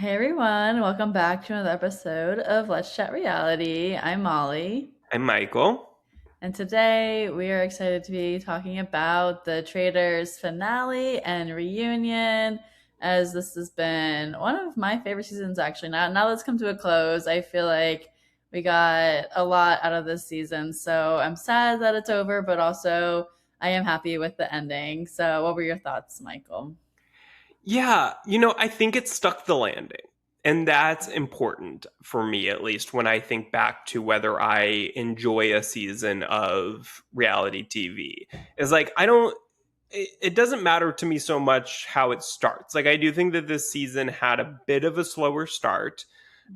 Hey everyone, welcome back to another episode of Let's Chat Reality. I'm Molly, I'm Michael. and today we are excited to be talking about the Traitors finale and reunion, as this has been one of my favorite seasons actually. Now let's come to a close. I feel like we got a lot out of this season, so I'm sad that it's over, but also I am happy with the ending. So, what were your thoughts, Michael? Yeah, I think it stuck the landing. And that's important for me, at least, when I think back to whether I enjoy a season of reality TV. Is like, I don't, it doesn't matter to me so much how it starts. Like, I do think that this season had a bit of a slower start,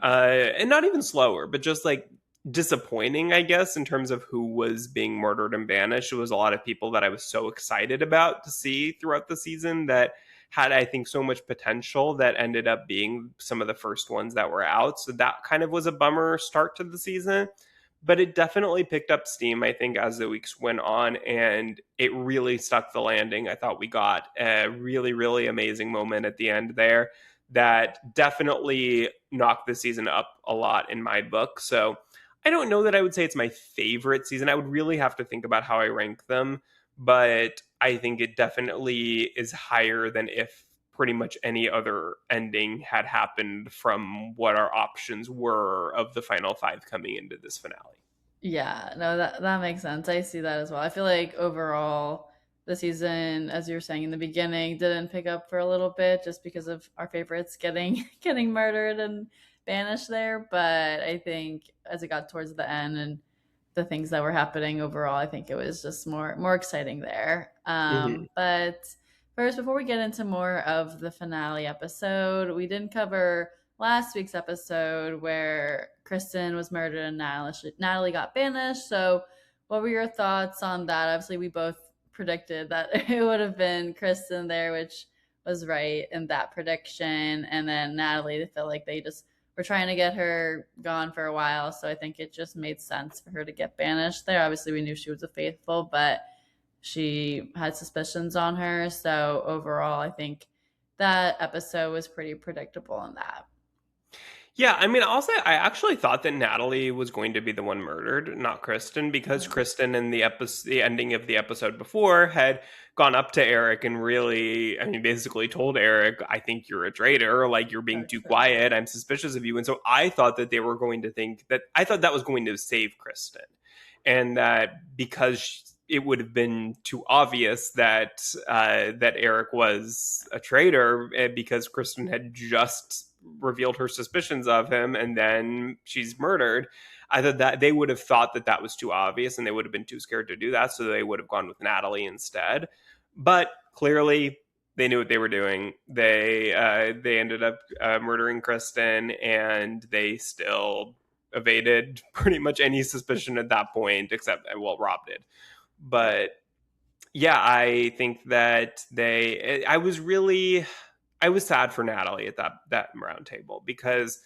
and not even slower, but just like disappointing, I guess, in terms of who was being murdered and banished. It was a lot of people that I was so excited about to see throughout the season that had, I think, so much potential that ended up being some of the first ones that were out. So that kind of was a bummer start to the season. But it definitely picked up steam, I think, as the weeks went on, and it really stuck the landing. I thought we got a really, really amazing moment at the end there that definitely knocked the season up a lot in my book. So I don't know that I would say it's my favorite season. I would really have to think about how I rank them, but I think it definitely is higher than if pretty much any other ending had happened from what our options were of the final five coming into this finale. Yeah, no, that makes sense. I see that as well. I feel like overall, the season, as you were saying in the beginning, didn't pick up for a little bit just because of our favorites getting getting murdered and banished there. But I think as it got towards the end and the things that were happening overall, I think it was just more exciting there. Hmm. But first, before we get into more of the finale episode, we didn't cover last week's episode where Kristen was murdered and Natalie got banished. So, what were your thoughts on that? Obviously, we both predicted that it would have been Kristen there, which was right in that prediction. And then Natalie, they felt like they just were trying to get her gone for a while. So I think it just made sense for her to get banished there. Obviously, we knew she was a faithful, but she had suspicions on her. So overall, I think that episode was pretty predictable in that. Yeah, I mean, I'll say I actually thought that Natalie was going to be the one murdered, not Kristen, because Kristen in the ending of the episode before had gone up to Eric and really, I mean, basically told Eric, "I think you're a traitor. Like you're being So too true. quiet. I'm suspicious of you." And so I thought that they were going to think that I thought that was going to save Kristen, and that because it would have been too obvious that Eric was a traitor because Kristen had just revealed her suspicions of him and then she's murdered. I thought that they would have thought that that was too obvious and they would have been too scared to do that, so they would have gone with Natalie instead. But clearly, they knew what they were doing. They ended up murdering Kristen, and they still evaded pretty much any suspicion at that point, except well, Rob did. But yeah, I think that I was sad for Natalie at that round table because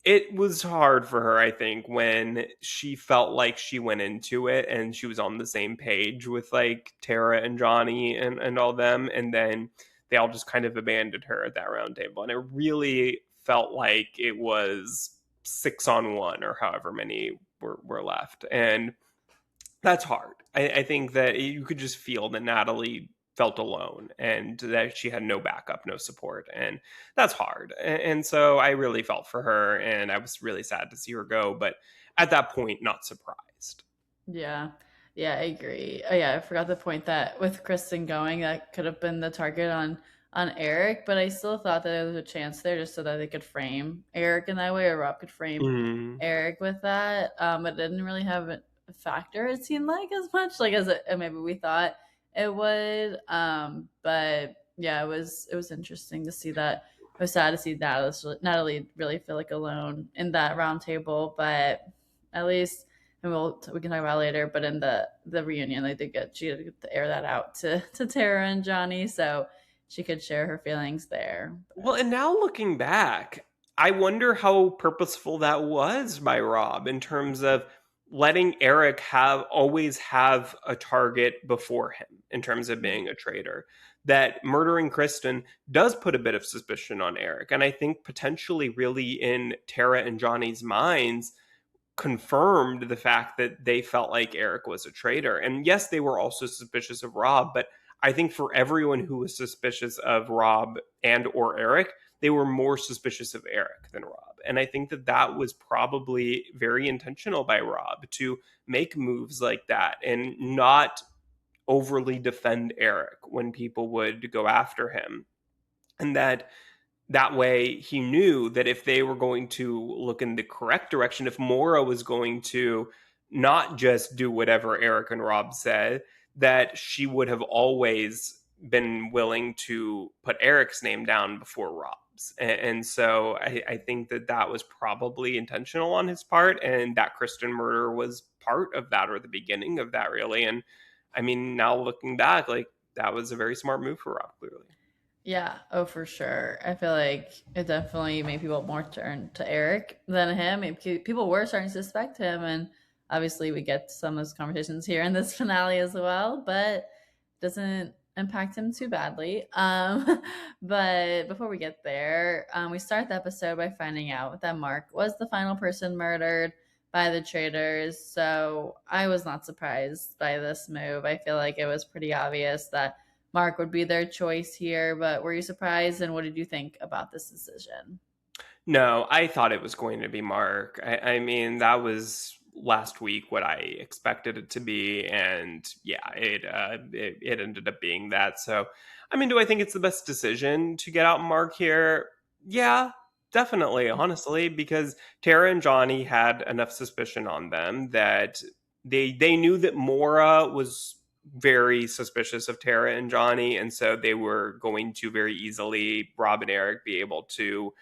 it was hard for her, I think, when she felt like she went into it and she was on the same page with like Tara and Johnny and all them, and then they all just kind of abandoned her at that round table. And it really felt like it was 6-on-1 or however many were left. And that's hard. I think that you could just feel that Natalie felt alone and that she had no backup, no support. And that's hard. And so I really felt for her and I was really sad to see her go. But at that point, not surprised. Yeah. Yeah, I agree. Oh, yeah, I forgot the point that with Kristen going, that could have been the target on Eric, but I still thought that there was a chance there just so that they could frame Eric in that way, or Rob could frame Mm. Eric with that. It didn't really have a factor. It seemed like as much like as maybe we thought it would. But yeah, it was interesting to see that. It was sad to see Natalie really feel like alone in that round table, but at least and we can talk about it later. But in the reunion, they did get she had to air that out to Tara and Johnny, so she could share her feelings there. Well, and now looking back, I wonder how purposeful that was by Rob in terms of letting Eric have always have a target before him in terms of being a traitor. that murdering Kristen does put a bit of suspicion on Eric. And I think potentially really in Tara and Johnny's minds confirmed the fact that they felt like Eric was a traitor. And yes, they were also suspicious of Rob, but I think for everyone who was suspicious of Rob and or Eric, they were more suspicious of Eric than Rob. And I think that that was probably very intentional by Rob to make moves like that and not overly defend Eric when people would go after him. And that way he knew that if they were going to look in the correct direction, if Mora was going to not just do whatever Eric and Rob said, that she would have always been willing to put Eric's name down before Rob's. And so I think that that was probably intentional on his part, and that Kristen murder was part of that, or the beginning of that, really. And I mean, now looking back, like, that was a very smart move for Rob, clearly. Yeah, oh for sure. I feel like it definitely made people more turn to Eric than him. People were starting to suspect him, and obviously we get some of those conversations here in this finale as well, but it doesn't impact him too badly. But before we get there, we start the episode by finding out that Mark was the final person murdered by the traitors. So I was not surprised by this move. I feel like it was pretty obvious that Mark would be their choice here, but were you surprised, and what did you think about this decision? No, I thought it was going to be Mark. I mean, that was last week what I expected it to be, and yeah, it ended up being that. So, I mean, do I think it's the best decision to get out Mark here? Yeah, definitely, honestly, because Tara and Johnny had enough suspicion on them that they knew that Mora was very suspicious of Tara and Johnny, and so they were going to very easily, Rob and Eric, be able to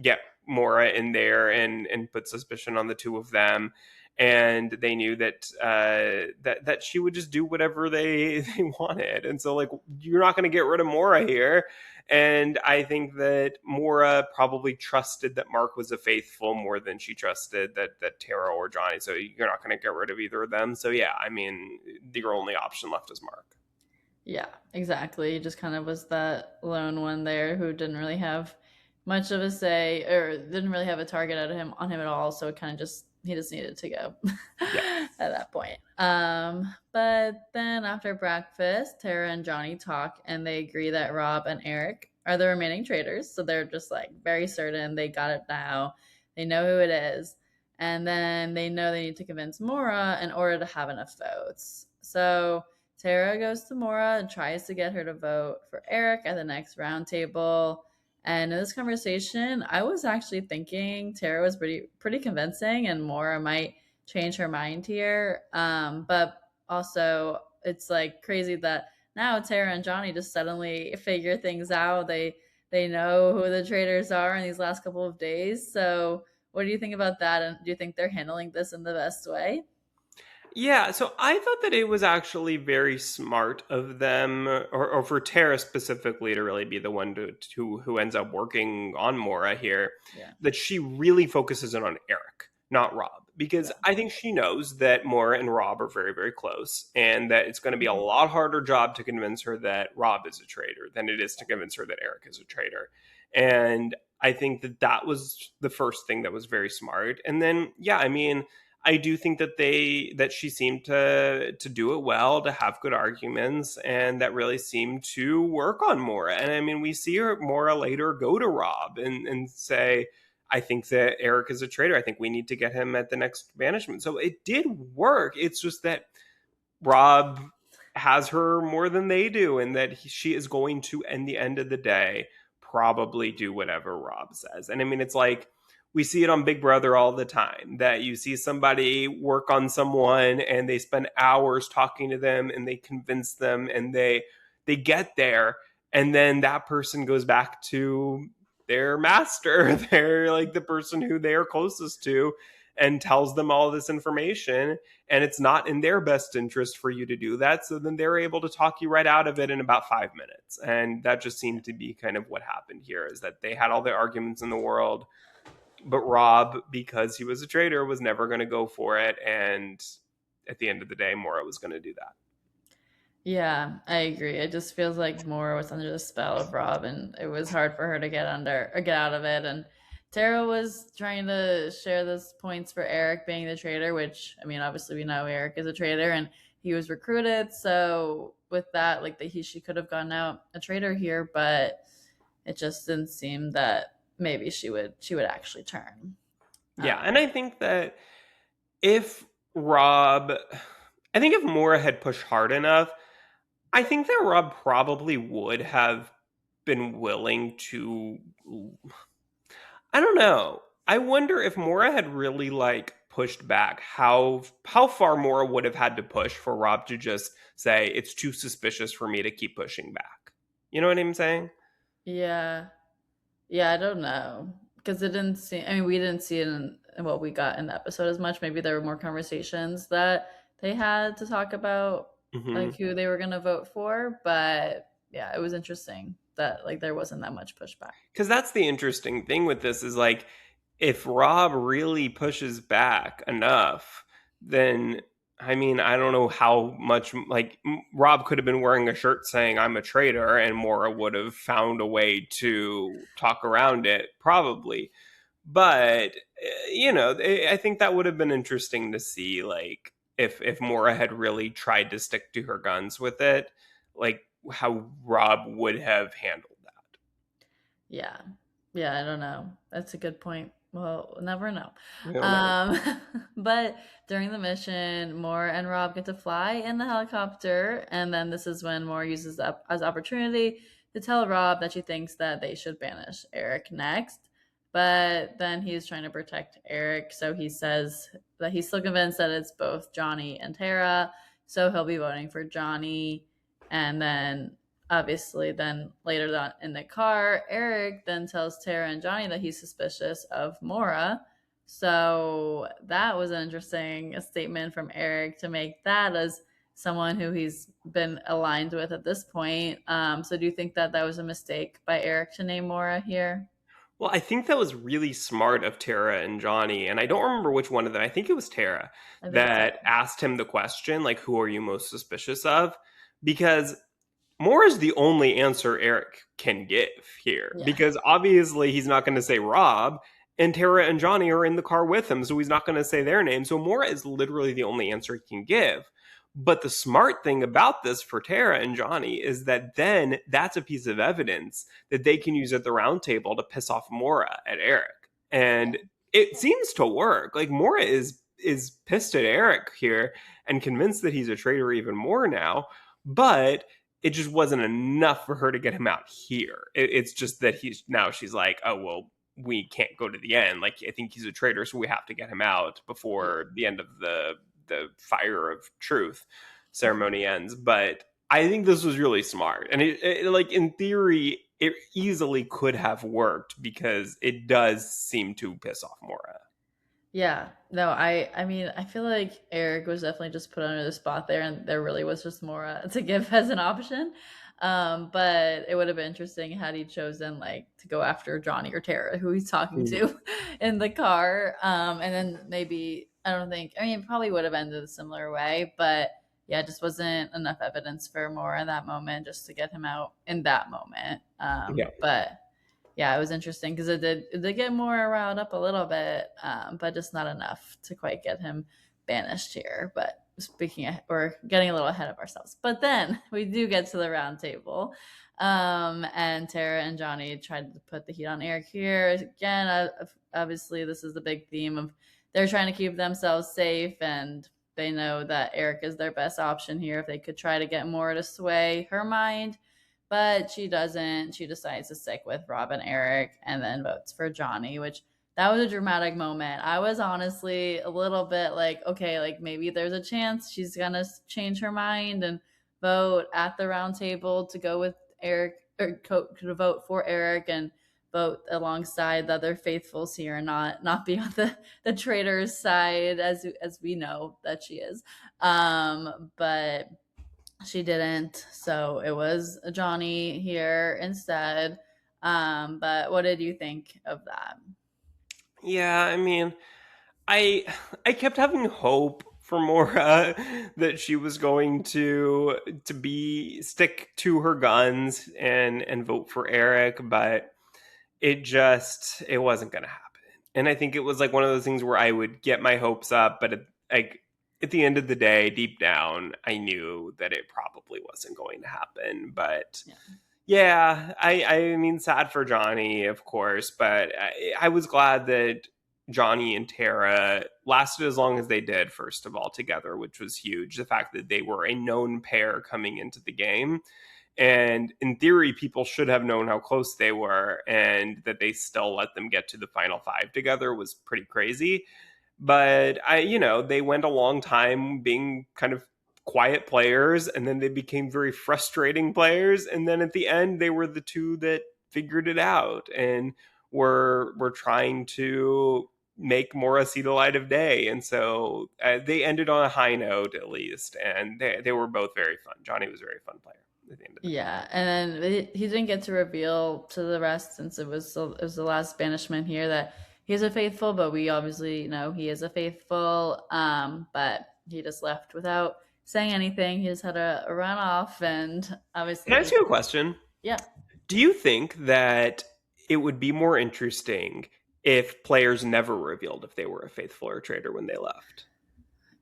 get Mora in there and put suspicion on the two of them. And they knew that that she would just do whatever they wanted. And so, like, you're not going to get rid of Mora here. And I think that Mora probably trusted that Mark was a faithful more than she trusted that Tara or Johnny. So you're not going to get rid of either of them. So yeah, I mean, your only option left is Mark. Yeah, exactly. Just kind of was that lone one there who didn't really have much of a say, or didn't really have a target at him on him at all. So it kind of just he just needed to go Yeah. at that point. But then after breakfast, Tara and Johnny talk, and they agree that Rob and Eric are the remaining traitors. So they're just like very certain they got it now. They know who it is, and then they know they need to convince Mora in order to have enough votes. So Tara goes to Mora and tries to get her to vote for Eric at the next roundtable. And in this conversation, I was actually thinking Tara was pretty convincing, and Mora might change her mind here. But also, it's like crazy that now Tara and Johnny just suddenly figure things out. They know who the traitors are in these last couple of days. So, what do you think about that? And do you think they're handling this in the best way? Yeah, so I thought that it was actually very smart of them, or for Tara specifically, to really be the one who ends up working on Mora here, Yeah, that she really focuses in on Eric, not Rob, because yeah. I think she knows that Mora and Rob are very, very close, and that it's going to be a lot harder job to convince her that Rob is a traitor than it is to convince her that Eric is a traitor. And I think that that was the first thing that was very smart. And then, yeah, I mean, I do think that she seemed to do it well, to have good arguments, and that really seemed to work on Mora. And I mean, we see her Mora later go to Rob and say, I think that Eric is a traitor. I think we need to get him at the next banishment. So it did work. It's just that Rob has her more than they do, and that she is going to, in the end of the day, probably do whatever Rob says. And I mean, it's like, we see it on Big Brother all the time, that you see somebody work on someone and they spend hours talking to them and they convince them, and they get there, and then that person goes back to their master, they're like the person who they are closest to, and tells them all this information, and it's not in their best interest for you to do that. So then they're able to talk you right out of it in about 5 minutes. And that just seemed to be kind of what happened here, is that they had all the arguments in the world, but Rob, because he was a traitor, was never going to go for it. And at the end of the day, Mora was going to do that. Yeah, I agree. It just feels like Maura was under the spell of Rob, and it was hard for her to get under or get out of it. And Tara was trying to share those points for Eric being the traitor, which I mean, obviously we know Eric is a traitor, and he was recruited. So with that, like that, she could have gotten out a traitor here, but it just didn't seem that maybe she would actually turn. Yeah, and Um, I think that if Rob, I think if Mora had pushed hard enough, I think that Rob probably would have been willing to. I don't know. I wonder if Mora had really like pushed back, how far Mora would have had to push for Rob to just say it's too suspicious for me to keep pushing back. You know what I'm saying? yeah, Yeah, I don't know because it didn't seem. I mean, we didn't see it in what we got in the episode as much. Maybe there were more conversations that they had to talk about, Hmm. like who they were going to vote for. But yeah, it was interesting that like there wasn't that much pushback. Because that's the interesting thing with this is like if Rob really pushes back enough, then I mean, I don't know how much like Rob could have been wearing a shirt saying I'm a traitor and Mora would have found a way to talk around it probably. But I think that would have been interesting to see like if Mora had really tried to stick to her guns with it, like how Rob would have handled that. Yeah. Yeah, I don't know. That's a good point. Well, we'll never know. We'll never. Um, but during the mission, Moore and Rob get to fly in the helicopter, and then this is when Moore uses up as opportunity to tell Rob that she thinks that they should banish Eric next. But then he's trying to protect Eric, so he says that he's still convinced that it's both Johnny and Tara, so he'll be voting for Johnny. And then obviously, then later on in the car, Eric then tells Tara and Johnny that he's suspicious of Mora. So that was an interesting statement from Eric to make that as someone who he's been aligned with at this point. So do you think that that was a mistake by Eric to name Mora here? Well, I think that was really smart of Tara and Johnny, and I don't remember which one of them. I think it was Tara I think that Tara. asked him the question, like, "Who are you most suspicious of?" Because Moore is the only answer Eric can give here, Yeah. because obviously he's not going to say Rob, and Tara and Johnny are in the car with him, so he's not going to say their name. So Moore is literally the only answer he can give. But the smart thing about this for Tara and Johnny is that then that's a piece of evidence that they can use at the round table to piss off Mora at Eric. And it seems to work. Like Mora is pissed at Eric here and convinced that he's a traitor even more now, but it just wasn't enough for her to get him out here. It's just that she's like, oh well, we can't go to the end. Like I think he's a traitor, so we have to get him out Yeah. before the end of the fire of truth ceremony ends. But I think this was really smart, and like in theory, it easily could have worked because it does seem to piss off Mora. Yeah. No, I mean, I feel like Eric was definitely just put under the spot there and there really was just more to give as an option. But it would have been interesting had he chosen like to go after Johnny or Tara, who he's talking Mhm. to in the car. And then maybe I don't think I mean it probably would have ended a similar way, but yeah, it just wasn't enough evidence for more in that moment just to get him out in that moment. Yeah. But yeah, it was interesting because it did get more riled up a little bit, but just not enough to quite get him banished here. But speaking, we're getting a little ahead of ourselves. But then we do get to the round table, and Tara and Johnny tried to put the heat on Eric here again. Obviously, this is the big theme of they're trying to keep themselves safe, and they know that Eric is their best option here. If they could try to get more to sway her mind, but she doesn't. She decides to stick with Rob and Eric and then votes for Johnny, which that was a dramatic moment. I was honestly a little bit like, okay, like maybe there's a chance she's going to change her mind and vote at the round table to go with Eric or to vote for Eric and vote alongside the other faithfuls here and not be on the traitor's side as we know that she is. But she didn't. So it was Johnny here instead. But what did you think of that? Yeah, I mean, I I kept having hope for Mora, that she was going to be stick to her guns and vote for Eric, but it wasn't going to happen. And I think it was like one of those things where I would get my hopes up, but like at the end of the day, deep down, I knew that it probably wasn't going to happen. But Yeah. yeah, I mean, sad for Johnny, of course, but I was glad that Johnny and Tara lasted as long as they did, first of all, together, which was huge. The fact that they were a known pair coming into the game. And in theory, people should have known how close they were, and that they still let them get to the final five together was pretty crazy. But they went a long time being kind of quiet players, and then they became very frustrating players. And then at the end, they were the two that figured it out and were trying to make Mora see the light of day. And so they ended on a high note, at least. And they were both very fun. Johnny was a very fun player at the end of the day. Yeah, and then he didn't get to reveal to the rest since it was the last banishment here that he's a faithful, but we obviously know he is a faithful. But he just left without saying anything. He just had a run off, and Can I ask obviously, you a question? yeah, Do you think that it would be more interesting if players never revealed if they were a faithful or a traitor when they left?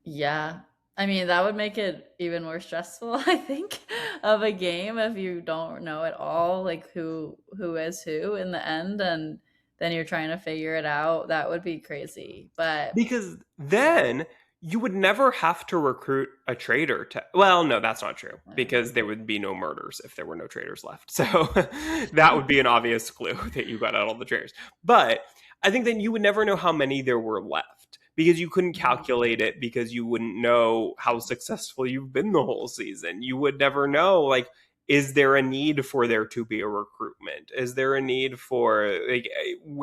yeah. I mean, that would make it even more stressful, I think, of a game if you don't know at all, like who is who in the end, and then you're trying to figure it out. That would be crazy. But Because yeah, then you would never have to recruit a traitor to. Well, no, that's not true, because there would be no murders if there were no traitors left. So that would be an obvious clue that you got out all the traitors. But I think then you would never know how many there were left, because you couldn't calculate it, because you wouldn't know how successful you've been the whole season. You would never know, like, is there a need for there to be a recruitment? Is there a need for, like,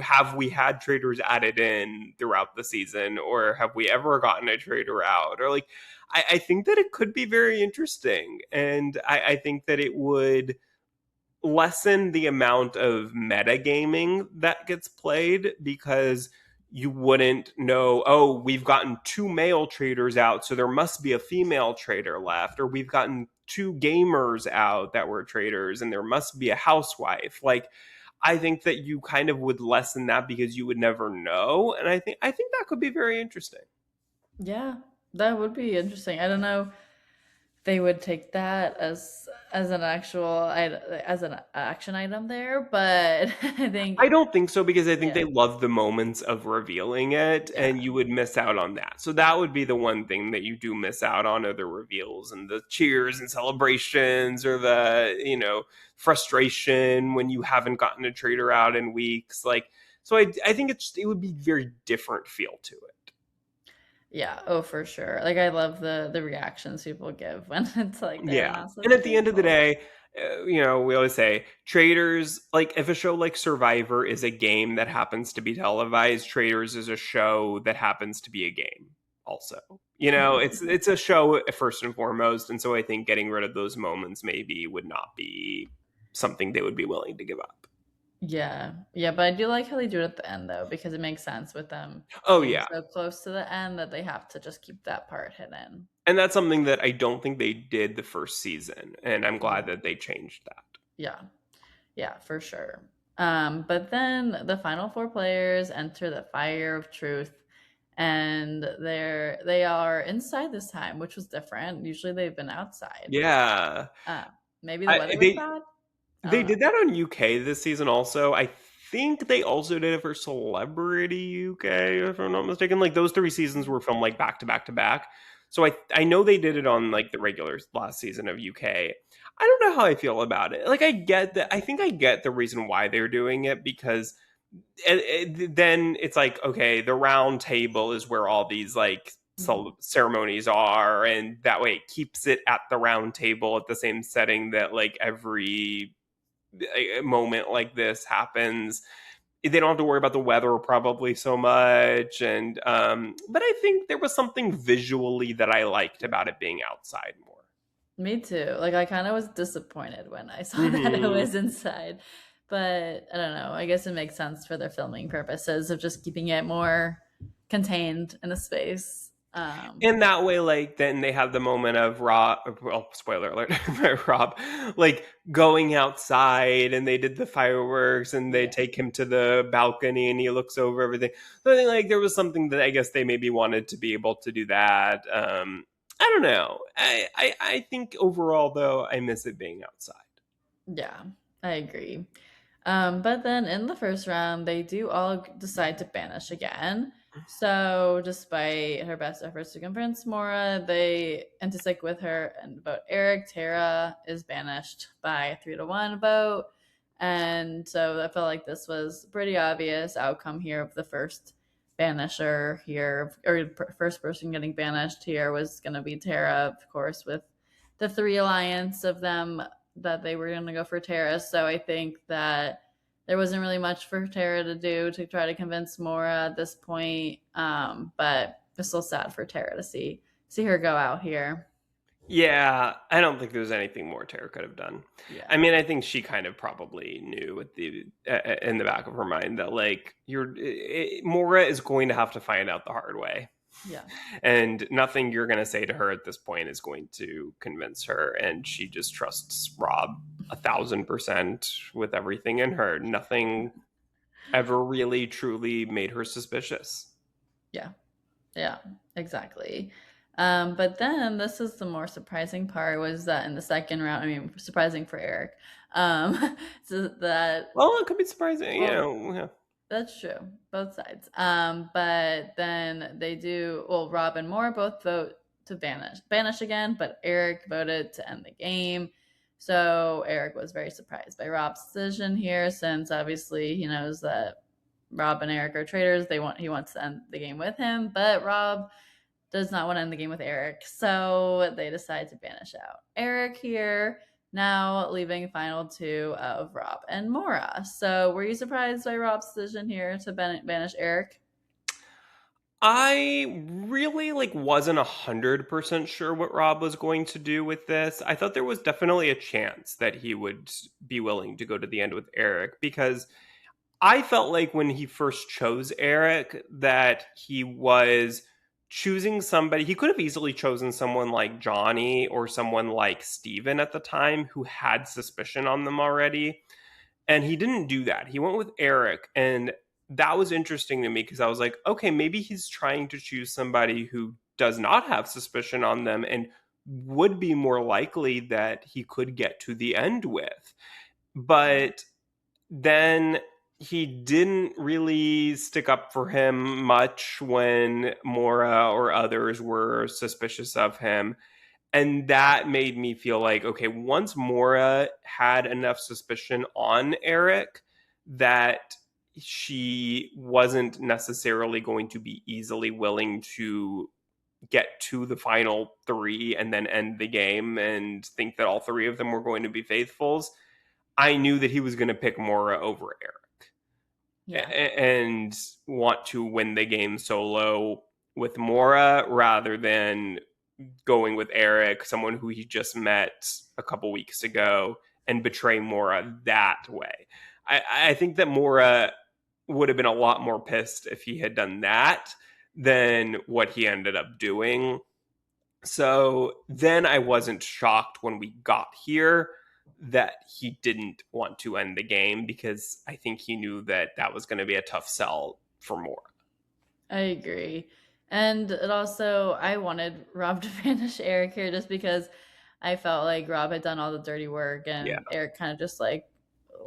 have we had traders added in throughout the season, or have we ever gotten a trader out? Or like, I think that it could be very interesting, and I think that it would lessen the amount of metagaming that gets played, because you wouldn't know, oh, we've gotten two male traders out, so there must be a female trader left, or we've gotten two gamers out that were traders, and there must be a housewife. Like, I think that you kind of would lessen that, because you would never know, and I think that could be very interesting. yeah, that would be interesting. I don't know they would take that as an as an action item there, but I think I don't think so, because I think yeah, they love the moments of revealing it, yeah, and you would miss out on that. So that would be the one thing that you do miss out on, are the reveals and the cheers and celebrations, or the, frustration when you haven't gotten a trader out in weeks. Like, so I think it would be very different feel to it. yeah, oh for sure. Like I love the reactions people give when it's like they're Yeah. announced as And a at the end of the faithful. day, we always say traders, like, if a show like Survivor is a game that happens to be televised, Traders is a show that happens to be a game also. It's a show first and foremost, and so I think getting rid of those moments maybe would not be something they would be willing to give up. Yeah, yeah, but I do like how they do it at the end though, because it makes sense with them Oh being yeah. so close to the end that they have to just keep that part hidden. And that's something that I don't think they did the first season, and I'm glad Yeah, that they changed that. yeah, yeah, for sure. But then the final four players enter the fire of truth, and they are inside this time, which was different. Usually they've been outside. Yeah. Uh, Maybe the I, weather was they bad. I They don't know. did that on UK this season also. I think they also did it for Celebrity UK, if I'm not mistaken. Like, those three seasons were filmed like back to back to back. So I know they did it on like the regular last season of UK. I don't know how I feel about it. Like, I get that. I think I get the reason why they're doing it, because then it's like, okay, the round table is where all these like Mhm. ceremonies are, and that way it keeps it at the round table at the same setting that like every a moment like this happens. They don't have to worry about the weather probably so much, and but I think there was something visually that I liked about it being outside more. Me too. Like I kind of was disappointed when I saw that it Hmm. was inside, but I don't know. I guess it makes sense for their filming purposes of just keeping it more contained in a space. In that way, like, then they have the moment of Rob, well, spoiler alert, Rob, like, going outside and they did the fireworks and they Yeah. take him to the balcony and he looks over everything. So I think, like, there was something that I guess they maybe wanted to be able to do that. I don't know. I think overall, though, I miss it being outside. Yeah, I agree. But then in the first round, they do all decide to banish again. So, despite her best efforts to convince Mora, they and to stick with her and vote Eric. Tara is banished by a 3-1 vote, and so I felt like this was a pretty obvious outcome here of the first banisher here, or first person getting banished here was going to be Tara, of course, with the three alliance of them that they were going to go for Tara. So I think that there wasn't really much for Tara to do to try to convince Mora at this point. But it's still sad for Tara to see her go out here. Yeah, I don't think there's anything more Tara could have done. Yeah. I mean, I think she kind of probably knew at the in the back of her mind that like Mora is going to have to find out the hard way, Yeah. and nothing you're going to say to her at this point is going to convince her, and she just trusts Rob 1,000% with everything in her. Nothing ever really truly made her suspicious. Yeah. Yeah, exactly. But then this is the more surprising part was that in the second round, I mean, surprising for Eric, so that, Well, it could be surprising, you well, know. Yeah. that's true, both sides. But then they do, well, Rob and Moore both vote to banish again, but Eric voted to end the game. So Eric was very surprised by Rob's decision here, since obviously he knows that Rob and Eric are traitors. He wants to end the game with him, but Rob does not want to end the game with Eric. So they decide to banish out Eric here, now leaving final two of Rob and Mora. So were you surprised by Rob's decision here to banish Eric? I really like wasn't 100% sure what Rob was going to do with this. I thought there was definitely a chance that he would be willing to go to the end with Eric because I felt like when he first chose Eric that he was choosing somebody. He could have easily chosen someone like Johnny or someone like Steven at the time who had suspicion on them already. And he didn't do that. He went with Eric. And that was interesting to me because I was like, okay, maybe he's trying to choose somebody who does not have suspicion on them and would be more likely that he could get to the end with. But then he didn't really stick up for him much when Mora or others were suspicious of him. And that made me feel like, okay, once Mora had enough suspicion on Eric, that she wasn't necessarily going to be easily willing to get to the final three and then end the game and think that all three of them were going to be faithfuls. I knew that he was going to pick Mora over Yeah. Eric and want to win the game solo with Mora rather than going with Eric, someone who he just met a couple weeks ago, and betray Mora that way. I think that Mora would have been a lot more pissed if he had done that than what he ended up doing. So then I wasn't shocked when we got here that he didn't want to end the game because I think he knew that that was going to be a tough sell for Mora. I agree. And it also, I wanted Rob to banish Eric here just because I felt like Rob had done all the dirty work Yeah. and Eric kind of just like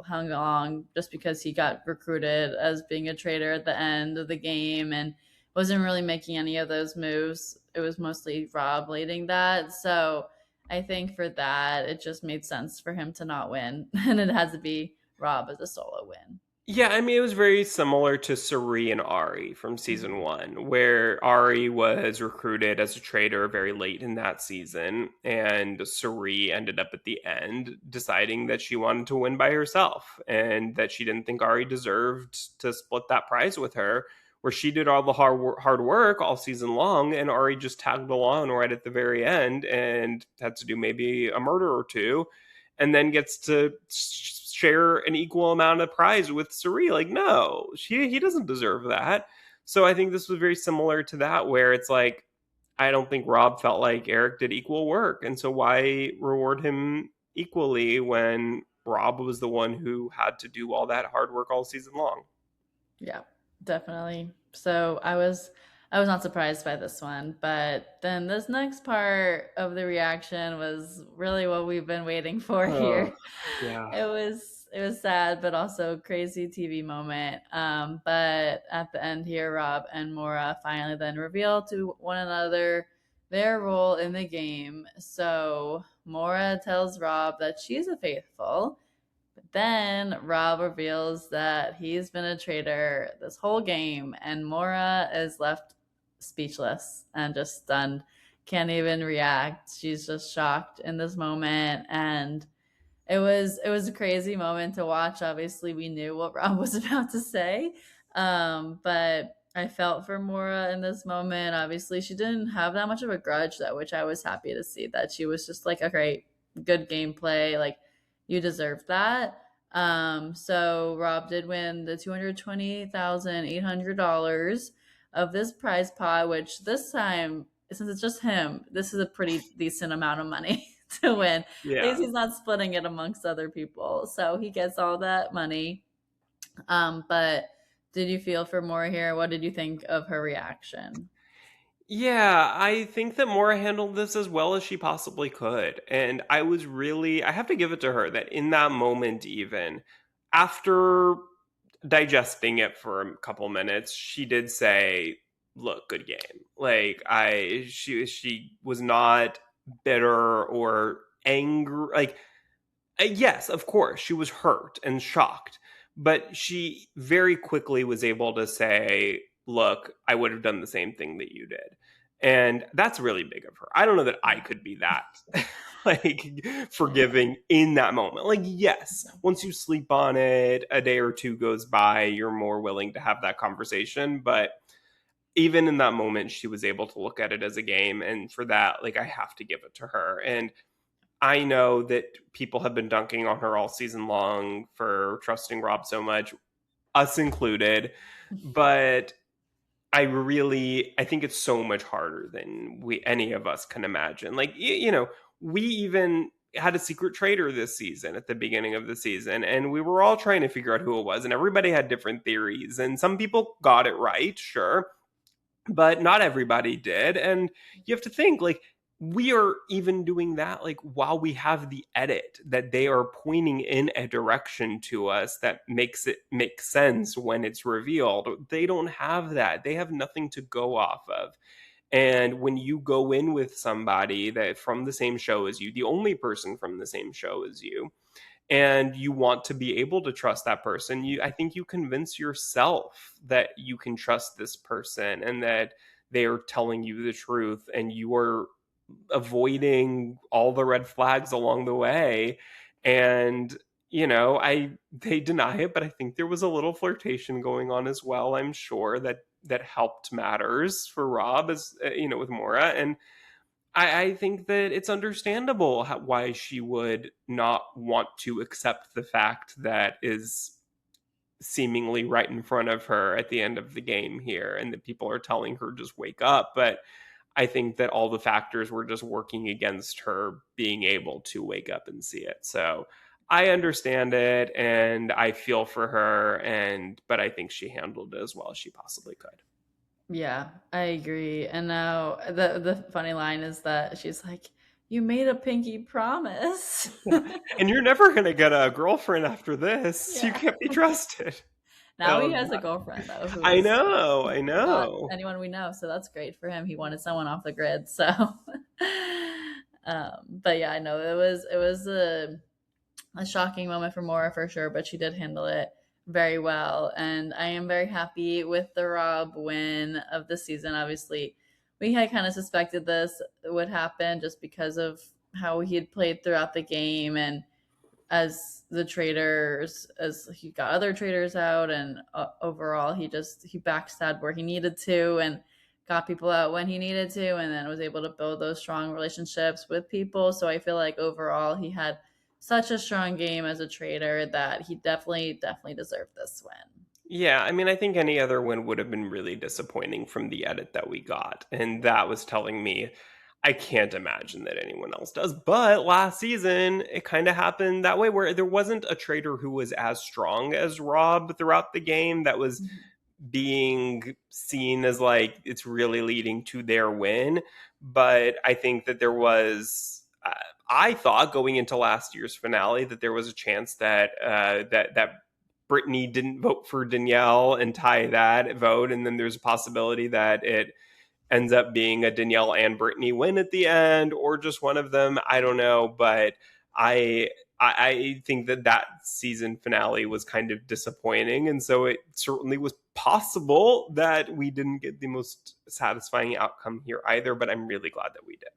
hung along just because he got recruited as being a traitor at the end of the game and wasn't really making any of those moves. It was mostly Rob leading that. So I think for that, it just made sense for him to not win. And it has to be Rob as a solo win. Yeah, I mean, it was very similar to Suri and Ari from season Mhm. one, where Ari was recruited as a traitor very late in that season, and Suri ended up at the end deciding that she wanted to win by herself and that she didn't think Ari deserved to split that prize with her, where she did all the hard work all season long, and Ari just tagged along right at the very end and had to do maybe a murder or two, and then gets to share an equal amount of prize with Suri. Like, no, he doesn't deserve that. So I think this was very similar to that, where it's like I don't think Rob felt like Eric did equal work. And so why reward him equally when Rob was the one who had to do all that hard work all season long? Yeah, definitely. So I was not surprised by this one, but then this next part of the reaction was really what we've been waiting for Oh, here. yeah. It was sad, but also crazy TV moment. But at the end here, Rob and Mora finally then reveal to one another their role in the game. So Mora tells Rob that she's a faithful, then Rob reveals that he's been a traitor this whole game, and Mora is left speechless and just stunned. Can't even react. She's just shocked in this moment, and it was a crazy moment to watch. Obviously, we knew what Rob was about to say, but I felt for Mora in this moment. Obviously, she didn't have that much of a grudge, though, which I was happy to see. That she was just like, okay, good gameplay, like you deserve that. So Rob did win the $220,800 of this prize pot, which this time, since it's just him, this is a pretty decent amount of money to win. At least Yeah. he's not splitting it amongst other people. So he gets all that money. But did you feel for Mora here? What did you think of her reaction? Yeah, I think that Mora handled this as well as she possibly could. And I have to give it to her that in that moment, even after digesting it for a couple minutes, she did say, "Look, good game." She was not bitter or angry. Yes, of course, she was hurt and shocked, but she very quickly was able to say, "Look, I would have done the same thing that you did." And that's really big of her. I don't know that I Yeah. could be that like forgiving in that moment. Like, yes, Yeah. once you sleep on it, a day or two goes by, you're more willing to have that conversation, but even in that moment she was able to look at it as a game, and for that, like, I have to give it to her. And I know that people have been dunking on her all season long for trusting Rob so much, us included, but I think it's so much harder than we any of us can imagine. Like, we even had a secret traitor this season at the beginning of the season, and we were all trying to figure out who it was, and everybody had different theories, and some people got it right, sure, but not everybody did. And you have to think, like, we are even doing that like while we have the edit that they are pointing in a direction to us that makes it make sense when it's revealed. They don't have that. They have nothing to go off of. And when you go in with somebody that from the same show as you, the only person from the same show as you, and you want to be able to trust that person, I think you convince yourself that you can trust this person and that they are telling you the truth, and you are avoiding all the red flags along the way. And I they deny it, but I think there was a little flirtation going on as well. I'm sure that helped matters for Rob, as with Mora. And I think that it's understandable why she would not want to accept the fact that is seemingly right in front of her at the end of the game here, and that people are telling her just wake up. But I think that all the factors were just working against her being able to wake up and see it. So I understand it, and I feel for her, but I think she handled it as well as she possibly could. Yeah, I agree. And now the funny line is that she's like, "You made a pinky promise." Yeah. And you're never going to get a girlfriend after this. You Yeah. can't be trusted. Now he has a girlfriend though, who I is know, I not know. anyone we know, so that's great for him. He wanted someone off the grid, so but yeah, I know it was a shocking moment for Mora for sure, but she did handle it very well. And I am very happy with the Rob win of the season. Obviously, we had kind of suspected this would happen just because of how he had played throughout the game, and as the traders, as he got other traders out, and overall he backstabbed where he needed to, and got people out when he needed to, and then was able to build those strong relationships with people. So I feel like overall he had such a strong game as a trader that he definitely deserved this win. Yeah, I mean, I think any other win would have been really disappointing from the edit that we got. And that was telling me I can't imagine that anyone else does. But last season, it kind of happened that way where there wasn't a traitor who was as strong as Rob throughout the game that was Mhm. being seen as like it's really leading to their win. But I think that there was. I thought going into last year's finale that there was a chance that that Brittany didn't vote for Danielle and tie that vote, and then there's a possibility that it ends up being a Danielle and Brittany win at the end, or just one of them. I don't know, but I I think that that season finale was kind of disappointing, and so it certainly was possible that we didn't get the most satisfying outcome here either. But I'm really glad that we did.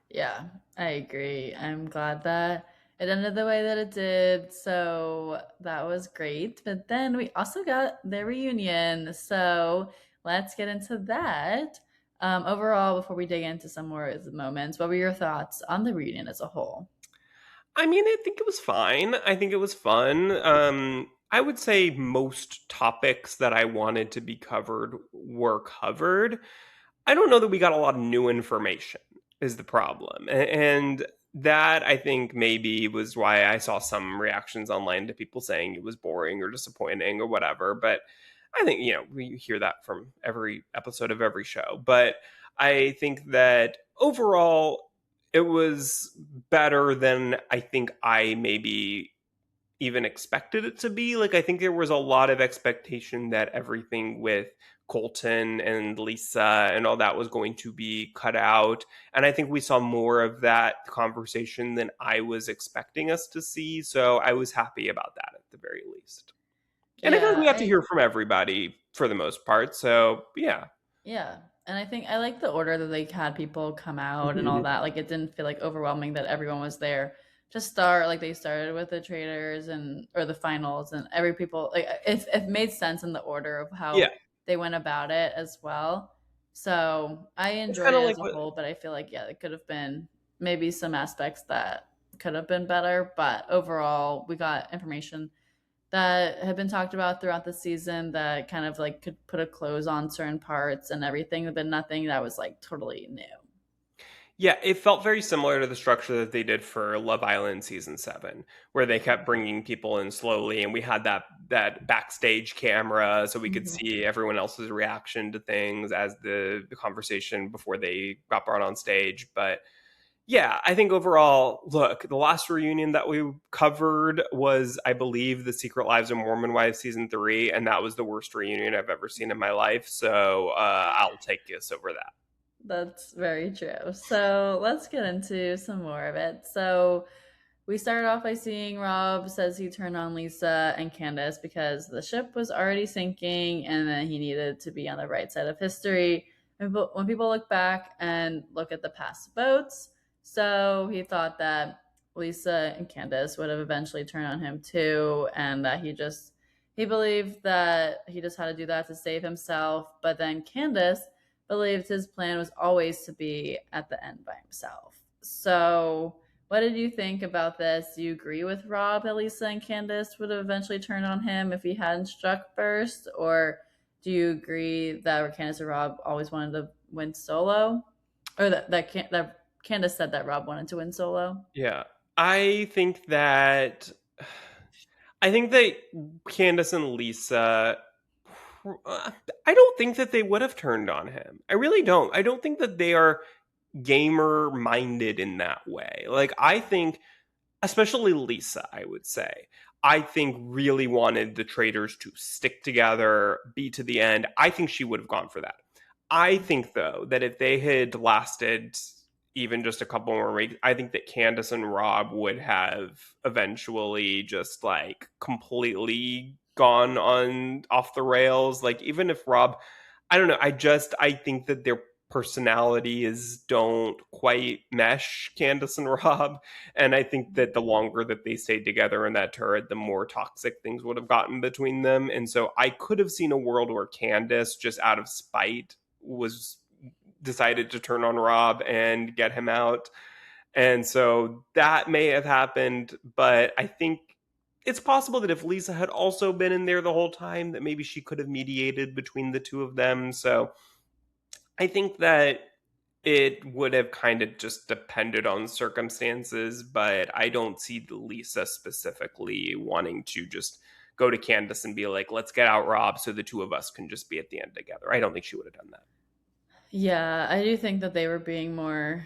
Yeah, I agree. I'm glad that it ended the way that it did. So that was great. But then we also got the reunion. So let's get into that. Overall, before we dig into some more of the moments, what were your thoughts on the reunion as a whole? I mean, I think it was fine. I think it was fun. I would say most topics that I wanted to be covered were covered. I don't know that we got a lot of new information is the problem. And that I think maybe was why I saw some reactions online to people saying it was boring or disappointing or whatever. But I think, we hear that from every episode of every show. But I think that overall, it was better than I think I maybe even expected it to be. Like, I think there was a lot of expectation that everything with Colton and Lisa and all that was going to be cut out. And I think we saw more of that conversation than I was expecting us to see. So I was happy about that at the very least. And I feel like Yeah, we got to I hear from everybody for the most part. So yeah. Yeah. And I think I like the order that they had people come out and all Mhm. that. Like it didn't feel like overwhelming that everyone was there to start. Like they started with the traders and or the finals and every people like it made sense in the order of Yeah. how they went about it as well. So I It's enjoyed kind of it like as a what, whole, but I feel like yeah, it could have been maybe some aspects that could have been better. But overall we got information that had been talked about throughout the season that kind of like could put a close on certain parts and everything, but nothing that was like totally new. yeah, it felt very similar to the structure that they did for Love Island season 7, where they kept bringing people in slowly, and we had that backstage camera so we could Mhm. see everyone else's reaction to things as the conversation before they got brought on stage. But yeah, I think overall, look, the last reunion that we covered was, I believe, The Secret Lives of Mormon Wives season 3, and that was the worst reunion I've ever seen in my life. So I'll take this over that. That's very true. So let's get into some more of it. So we started off by seeing Rob says he turned on Lisa and Candace because the ship was already sinking and that he needed to be on the right side of history when people look back and look at the past votes. So he thought that Lisa and Candace would have eventually turned on him too, and that he believed that he just had to do that to save himself. But then Candace believed his plan was always to be at the end by himself. So what did you think about this? Do you agree with Rob that Lisa and Candace would have eventually turned on him if he hadn't struck first? Or do you agree that Candace and Rob always wanted to win solo? Or that Candace said that Rob wanted to win solo? Yeah. I think that I think that Candace and Lisa I don't think that they would have turned on him. I really don't. I don't think that they are gamer minded in that way. Like I think especially Lisa, I would say. I think really wanted the Traitors to stick together, be to the end. I think she would have gone for that. I think though that if they had lasted even just a couple more weeks, I think that Candace and Rob would have eventually just like completely gone on off the rails. Like even if Rob, I don't know, I think that their personalities don't quite mesh, Candace and Rob. And I think that the longer that they stayed together in that turret, the more toxic things would have gotten between them. And so I could have seen a world where Candace, just out of spite, was decided to turn on Rob and get him out. And so that may have happened, but I think it's possible that if Lisa had also been in there the whole time, that maybe she could have mediated between the two of them. So I think that it would have kind of just depended on circumstances, but I don't see Lisa specifically wanting to just go to Candace and be like, let's get out Rob so the two of us can just be at the end together. I don't think she would have done that. Yeah, I do think that they were being more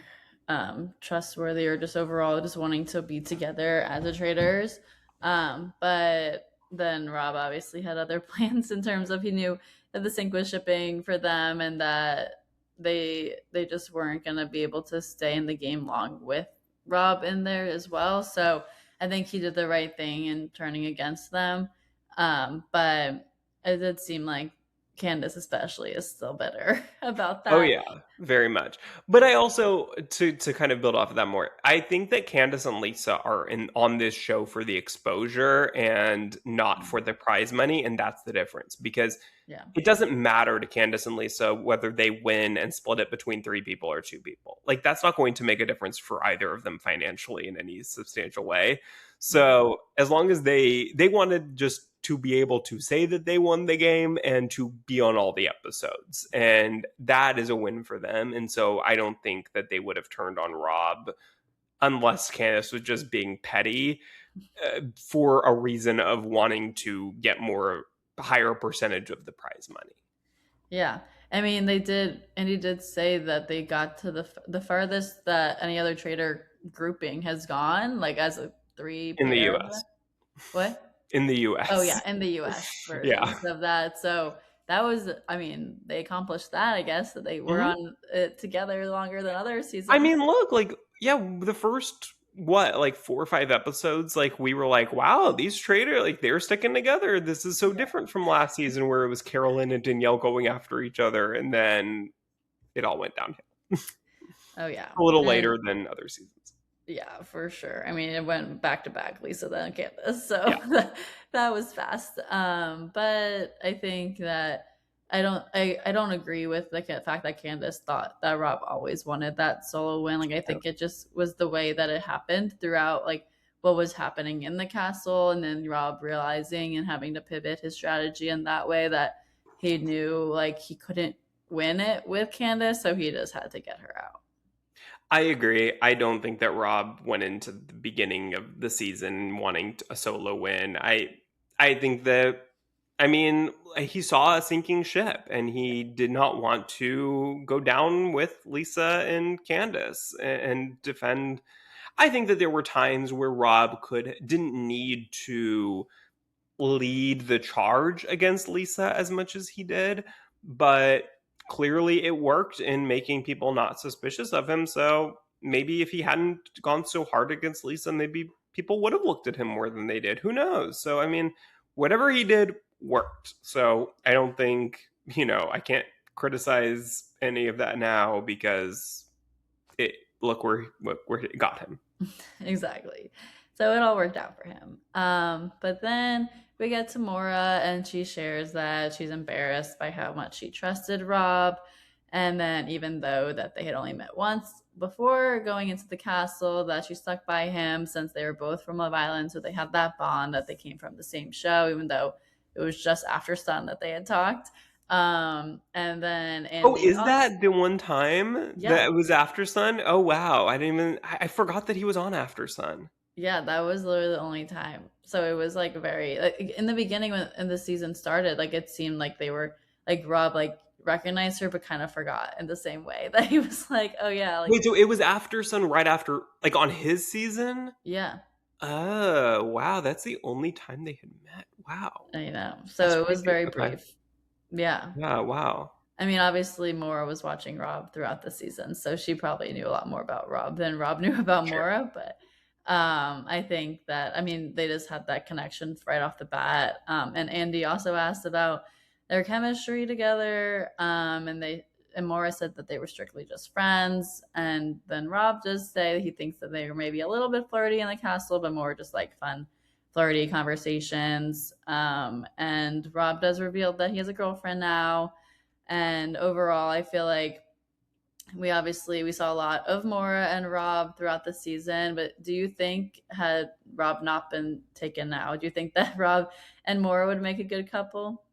trustworthy, or just overall just wanting to be together as the traders. But then Rob obviously had other plans in terms of, he knew that the sink was shipping for them, and that they just weren't going to be able to stay in the game long with Rob in there as well. So I think he did the right thing in turning against them. But it did seem like Candace especially is still bitter about Oh that. yeah, very much. But I also, to kind of build off of that more, I think that Candace and Lisa are in on this show for the exposure and not for the prize money, and that's the difference. Because Yeah. it doesn't matter to Candace and Lisa whether they win and split it between three people or two people. Like, that's not going to make a difference for either of them financially in any substantial way. Yeah. So as long as they wanted just to be able to say that they won the game and to be on all the episodes, and that is a win for them. And so I don't think that they would have turned on Rob unless Candace was just being petty for a reason of wanting to get more higher percentage of the prize money. Yeah. I mean, they did, and he did say that they got to the farthest that any other trader grouping has gone, like as a three In the pair of them. US. What? In the Oh US. yeah, in the US Yeah. versions of that. So that was, I mean, they accomplished that, I guess, that they were Mhm. on it together longer than other I seasons. mean, look, like, yeah, the first what, like 4 or 5 episodes, like we were like, wow, these trader, like they're sticking together. This is so Yeah. different from last season where it was Carolyn and Danielle going after each other, and then it all went downhill Oh yeah. a little And later than other seasons. yeah, for sure. I mean, it went back to back, Lisa then Candace, so Yeah. that was fast. But I think that I don't agree with the fact that Candace thought that Rob always wanted that solo win. Like, I think it just was the way that it happened throughout, like what was happening in the castle, and then Rob realizing and having to pivot his strategy in that way, that he knew like he couldn't win it with Candace, so he just had to get her out. I agree. I don't think that Rob went into the beginning of the season wanting a solo win. I think that, I mean, he saw a sinking ship and he did not want to go down with Lisa and Candace and defend. I think that there were times where Rob didn't need to lead the charge against Lisa as much as he did, but clearly it worked in making people not suspicious of him. So maybe if he hadn't gone so hard against Lisa, maybe people would have looked at him more than they did. Who knows? So, I mean, whatever he did worked. So I don't think, I can't criticize any of that now because it, look where it got him. Exactly. So it all worked out for him. But then we get to Mora, and she shares that she's embarrassed by how much she trusted Rob. And then, even though that they had only met once before going into the castle, that she stuck by him since they were both from Love Island. So they had that bond, that they came from the same show, even though it was just after Sun that they had talked. And then Oh, Andy, is that the one time yeah, that was After Sun? Oh wow, I didn't even. I forgot that he was on After Sun. yeah, that was literally the only time. So it was like very, like, in the beginning when the season started, like it seemed like they were like Rob like recognized her but kind of forgot in the same way that he was like, oh yeah, like Wait, so it was After Sun right after, like on his season? yeah, Oh wow, that's the only time they had met. Wow, you know. that's So it was crazy. very Okay, brief. Yeah. yeah, wow, I mean, obviously Mora was watching Rob throughout the season, so she probably knew a lot more about Rob than Rob knew about sure. Mora. But I think that, I mean, they just had that connection right off the bat. And Andy also asked about their chemistry together, and Mora said that they were strictly just friends. And then Rob does say he thinks that they were maybe a little bit flirty in the castle, but more just like fun, flirty conversations. And Rob does reveal that he has a girlfriend now, and overall, I feel like we saw a lot of Maura and Rob throughout the season, but do you think, had Rob not been taken now, do you think that Rob and Maura would make a good couple?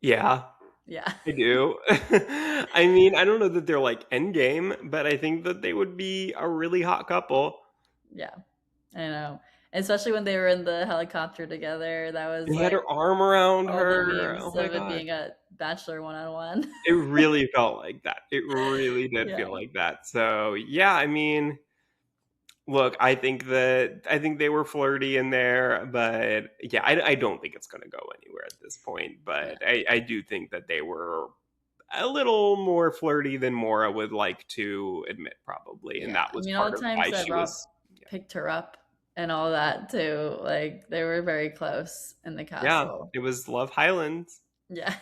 Yeah, Yeah. I do. I mean, I don't know that they're like endgame, but I think that they would be a really hot couple. Yeah. I know. Especially when they were in the helicopter together. That was He had like her arm around all the her. Oh memes my of it god. being a bachelor one on one. It really felt like that. It really did Yeah. feel like that. So, yeah, I mean, look, I think they were flirty in there, but yeah, I don't think it's going to go anywhere at this point. Yeah. But I do think that they were a little more flirty than Mora would like to admit, probably, and Yeah. that I was mean, all part the of times why that she Rob was. Yeah, picked her up and all that too. Like they were very close in the yeah, castle. it was Love Highlands. Yeah.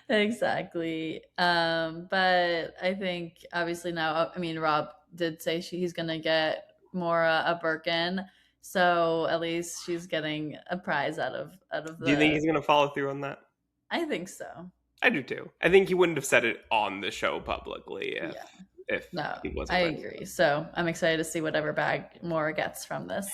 Exactly. But I think obviously now, I mean, Rob did say he's gonna get Mora a Birkin, so at least she's getting a prize out of Do you think the. he's going to follow through on that? I think so. I do too. I think he wouldn't have said it on the show publicly Yeah. if No, he I wasn't ready. agree. So I'm excited to see whatever bag Mora gets from this.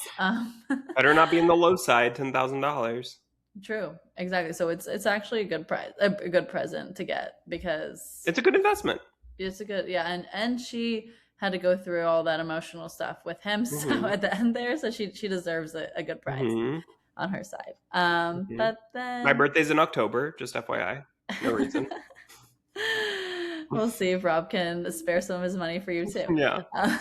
Better not be in the low side, $10,000. True. Exactly. So it's actually a good prize, a good present to get because It's a good investment. it's a good, yeah, and she had to go through all that emotional stuff with him. So Hmm. at the end there, so she deserves a good prize Hmm. on her side. Hmm. But My then birthday's in October, just FYI. No reason. we'll see if Rob can spare some of his money for you too. Yeah. Uh,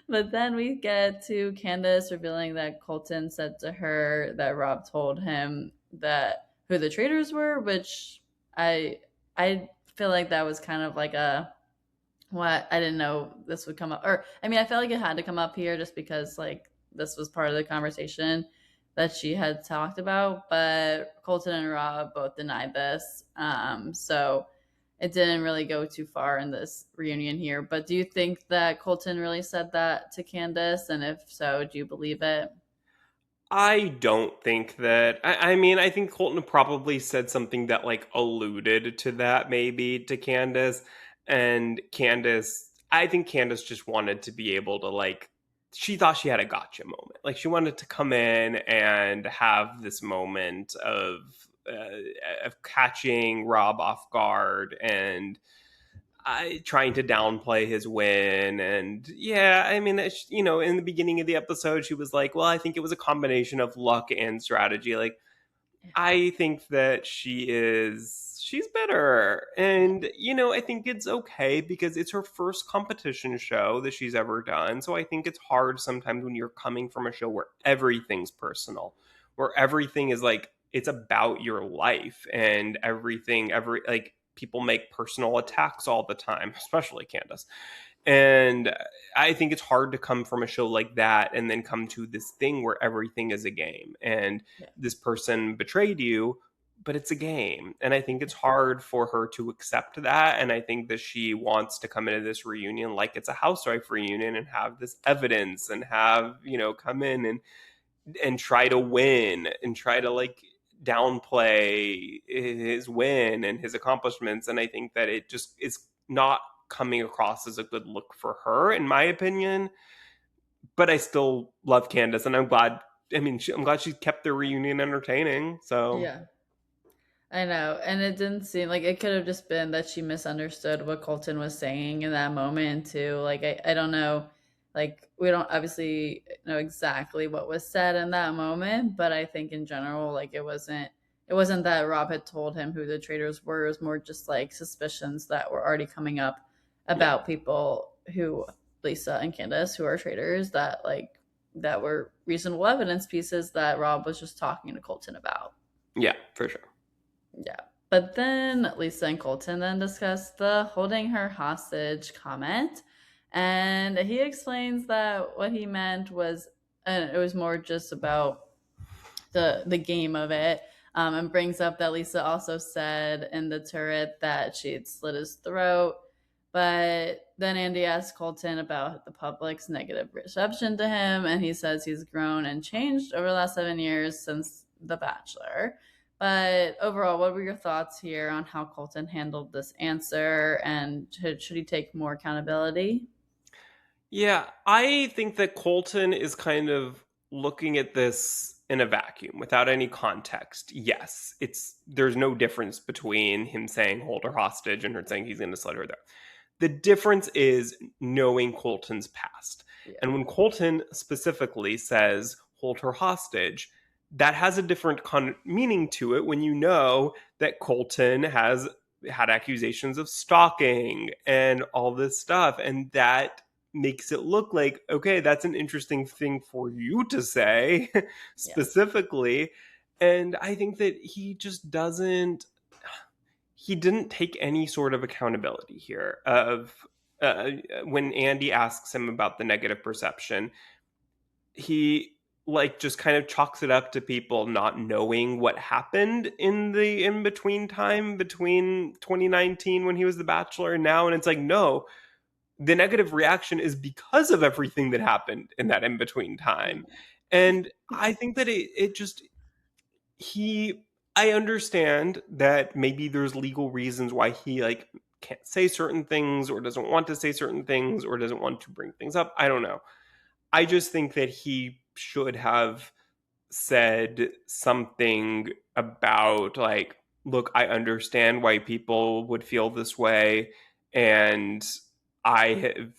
but then we get to Candace revealing that Colton said to her that Rob told him that who the traitors were, which I feel like that was kind of like a what, I didn't know this would come up, or I mean I felt like it had to come up here just because like this was part of the conversation that she had talked about, but Colton and Rob both denied this. So it didn't really go too far in this reunion here. But do you think that Colton really said that to Candace? And if so, do you believe it? I don't think that. I mean, I think Colton probably said something that like alluded to that maybe to Candace. And Candace, I think Candace just wanted to be able to like, she thought she had a gotcha moment. Like she wanted to come in and have this moment of catching Rob off guard and trying to downplay his win. And yeah, I mean, in the beginning of the episode, she was like, well, I think it was a combination of luck and strategy. Like, Yeah. I think that she's better. And, I think it's okay because it's her first competition show that she's ever done. So I think it's hard sometimes when you're coming from a show where everything's personal, where everything is like, it's about your life and like, people make personal attacks all the time, especially Candace. And I think it's hard to come from a show like that and then come to this thing where everything is a game and Yeah. this person betrayed you, but it's a game. And I think it's hard for her to accept that. And I think that she wants to come into this reunion like it's a housewife reunion and have this evidence and have, come in and try to win and try to like downplay his win and his accomplishments. And I think that it just is not coming across as a good look for her, in my opinion. But I still love Candace, and I'm glad. I mean, I'm glad she kept the reunion entertaining. So Yeah. I know. And it didn't seem like it could have just been that she misunderstood what Colton was saying in that moment, too. Like, I don't know. Like, we don't obviously know exactly what was said in that moment, but I think in general, like, it wasn't that Rob had told him who the traitors were. It was more just like suspicions that were already coming up yeah, about people who, Lisa and Candace, who are traitors, that were reasonable evidence pieces that Rob was just talking to Colton about. yeah, for sure. Yeah. But then Lisa and Colton then discuss the holding her hostage comment. And he explains that what he meant was, and it was more just about the game of it, and brings up that Lisa also said in the turret that she'd slit his throat. But then Andy asks Colton about the public's negative reception to him, and he says he's grown and changed over the last 7 years since The Bachelor. But overall, what were your thoughts here on how Colton handled this answer, and should he take more accountability? Yeah, I think that Colton is kind of looking at this in a vacuum without any context. Yes, there's no difference between him saying hold her hostage and her saying he's going to slit her there. The difference is knowing Colton's past. Yeah. And when Colton specifically says hold her hostage, that has a different meaning to it when you know that Colton has had accusations of stalking and all this stuff. And that makes it look like, okay, that's an interesting thing for you to say Yeah. specifically. And I think that he didn't take any sort of accountability here of when Andy asks him about the negative perception. He like just kind of chalks it up to people not knowing what happened in the in between time between 2019 when he was the bachelor and now, and it's like, no, the negative reaction is because of everything that happened in that in between time. Mhm. And I think that it just he I understand that maybe there's legal reasons why he like can't say certain things or doesn't want to say certain things or doesn't want to bring things up. I don't know. I just think that he should have said something about like, look, I understand why people would feel this way, and I have,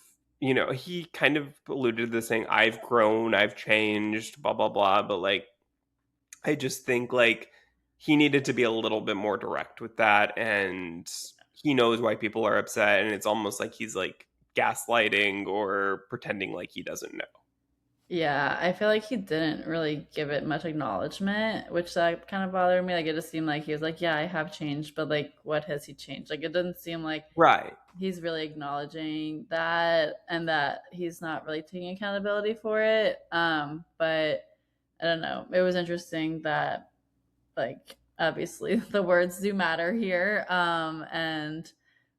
he kind of alluded to this saying, I've grown, I've changed, blah blah blah, but like I just think like he needed to be a little bit more direct with that, and he knows why people are upset, and it's almost like he's like gaslighting or pretending like he doesn't know. Yeah, I feel like he didn't really give it much acknowledgement, which that kind of bothered me. Like it just seemed like he was like, "Yeah, I have changed," but like, what has he changed? Like it doesn't seem like Right. he's really acknowledging that, and that he's not really taking accountability for it. But I don't know. It was interesting that like obviously the words do matter here, and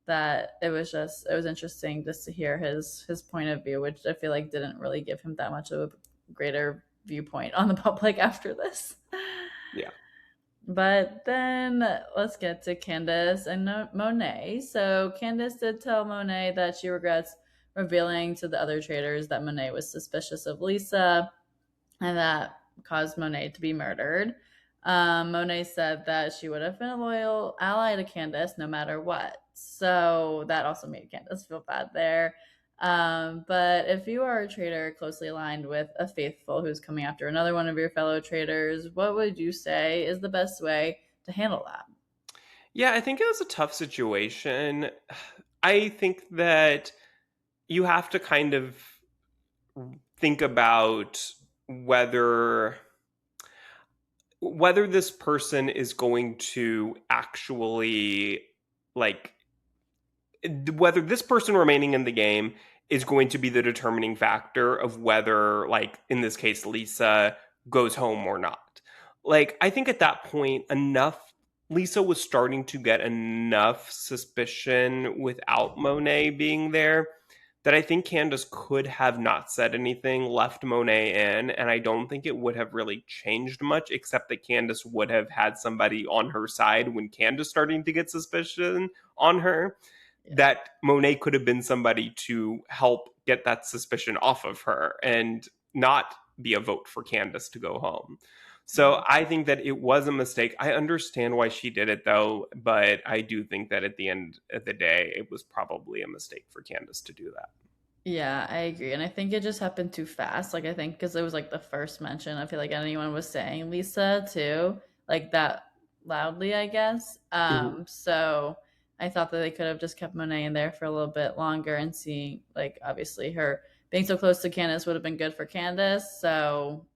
that it was interesting just to hear his point of view, which I feel like didn't really give him that much of a greater viewpoint on the public after this. Yeah. But then let's get to Candace and Monet. So Candace did tell Monet that she regrets revealing to the other traders that Monet was suspicious of Lisa, and that caused Monet to be murdered. Monet said that she would have been a loyal ally to Candace no matter what. So that also made Candace feel bad there. But if you are a trader closely aligned with a faithful who's coming after another one of your fellow traders, what would you say is the best way to handle that? Yeah, I think it was a tough situation. I think that you have to kind of think about whether this person is going to actually like whether this person remaining in the game is going to be the determining factor of whether, like in this case, Lisa goes home or not. Like, I think at that point, Lisa was starting to get enough suspicion without Monet being there that I think Candace could have not said anything, left Monet in, and I don't think it would have really changed much, except that Candace would have had somebody on her side when Candace starting to get suspicion on her, Yeah. that Monet could have been somebody to help get that suspicion off of her and not be a vote for Candace to go home. So Mhm. I think that it was a mistake. I understand why she did it though, but I do think that at the end of the day, it was probably a mistake for Candace to do that. Yeah, I agree. And I think it just happened too fast. Like, I think because it was like the first mention, I feel like anyone was saying Lisa too, like that loudly, I guess. Mhm. So I thought that they could have just kept Monet in there for a little bit longer and seeing, like, obviously her being so close to Candace would have been good for Candace. So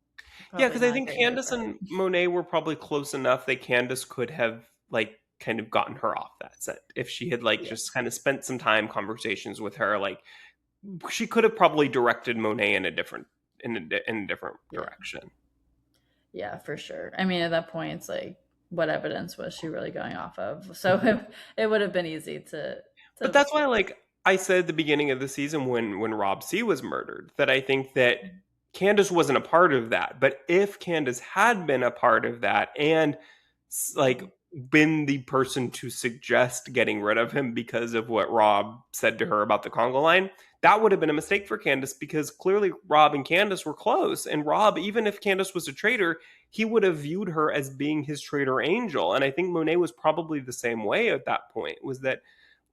Yeah, probably because I not a think great move Candace for her. and Monet were probably close enough that Candace could have like kind of gotten her off that set if she had like Yeah. just kind of spent some time conversations with her. Like she could have probably directed Monet in a different in a different Yeah. direction. Yeah, for sure. I mean, at that point, it's like, what evidence was she really going off of? So it would have been easy But to that's why, like I said at the beginning of the season when Rob C was murdered, that I think that Candace wasn't a part of that. But if Candace had been a part of that and like been the person to suggest getting rid of him because of what Rob said to her about the Congo line, that would have been a mistake for Candace because clearly Rob and Candace were close. And Rob, even if Candace was a traitor, he would have viewed her as being his traitor angel. And I think Monet was probably the same way at that point, was that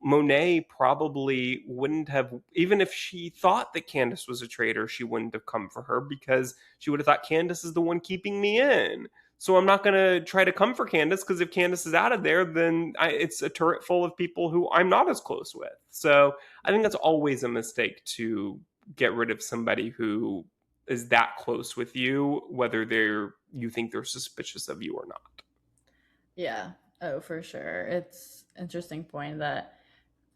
Monet probably wouldn't have, even if she thought that Candace was a traitor, she wouldn't have come for her because she would have thought Candace is the one keeping me in. So I'm not going to try to come for Candace because if Candace is out of there, then it's a turret full of people who I'm not as close with. So I think that's always a mistake to get rid of somebody who is that close with you, whether you think they're suspicious of you or not. Yeah. Oh, for sure. It's interesting point that